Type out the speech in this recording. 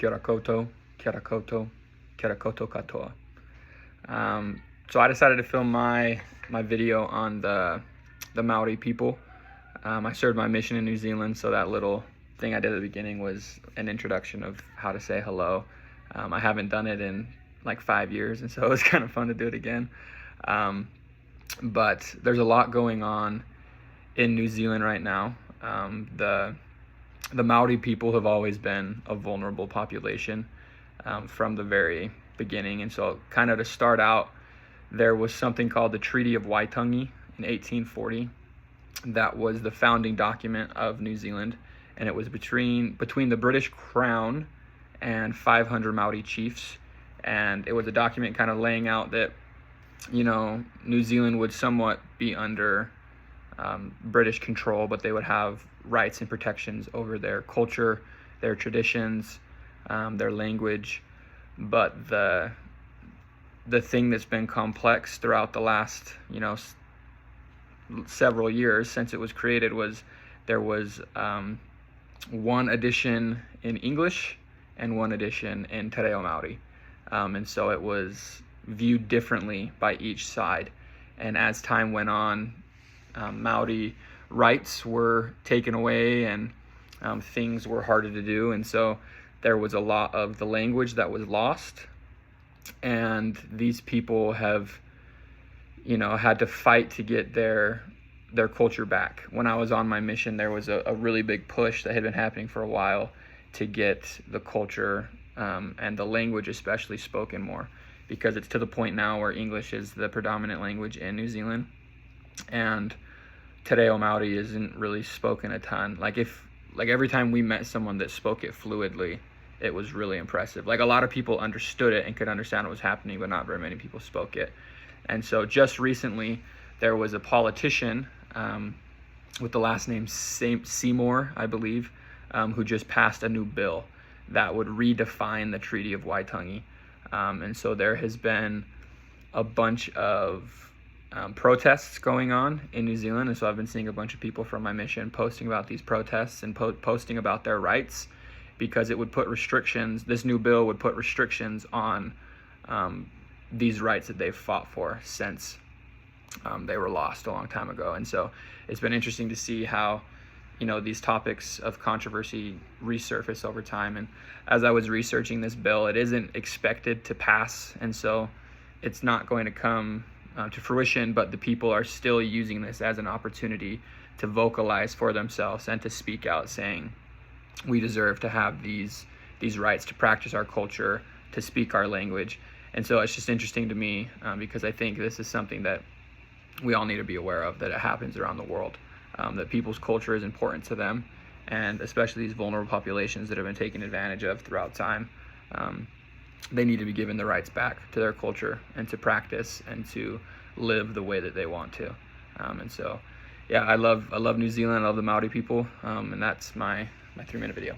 kia ora koutou, kia ora koutou, kia ora koutou katoa. So I decided to film my video on the Maori people. I served my mission in New Zealand, so that little thing I did at the beginning was an introduction of how to say hello. I haven't done it in like 5 years, and so it was kind of fun to do it again. But there's a lot going on in New Zealand right now. The Maori people have always been a vulnerable population from the very beginning. And so kind of to start out, there was something called the Treaty of Waitangi in 1840. That was the founding document of New Zealand. And it was between the British Crown and 500 Maori chiefs. And it was a document kind of laying out that, New Zealand would somewhat be under British control, but they would have rights and protections over their culture, their traditions, their language. But the thing that's been complex throughout the last, several years since it was created was there was one edition in English and one edition in Te Reo Maori. And so it was viewed differently by each side. And as time went on, Maori rights were taken away and things were harder to do. And so there was a lot of the language that was lost. And these people have, had to fight to get their culture back. When I was on my mission, there was a really big push that had been happening for a while to get the culture and the language especially spoken more, because it's to the point now where English is the predominant language in New Zealand, and Te Reo Maori isn't really spoken a ton. Like every time we met someone that spoke it fluidly, it was really impressive. Like a lot of people understood it and could understand what was happening, but not very many people spoke it. And so just recently, there was a politician with the last name Seymour, I believe, who just passed a new bill that would redefine the Treaty of Waitangi. And so there has been a bunch of protests going on in New Zealand. And so I've been seeing a bunch of people from my mission posting about these protests and posting about their rights, because it would put restrictions, this new bill would put restrictions on these rights that they've fought for since they were lost a long time ago. And so it's been interesting to see how these topics of controversy resurface over time. And as I was researching this bill, it isn't expected to pass, and so it's not going to come to fruition, but the people are still using this as an opportunity to vocalize for themselves and to speak out, saying we deserve to have these rights to practice our culture, to speak our language. And so it's just interesting to me because I think this is something that we all need to be aware of, that it happens around the world. That people's culture is important to them, and especially these vulnerable populations that have been taken advantage of throughout time. They need to be given the rights back to their culture and to practice and to live the way that they want to. And so, yeah, I love New Zealand. I love the Maori people, and that's my 3-minute video.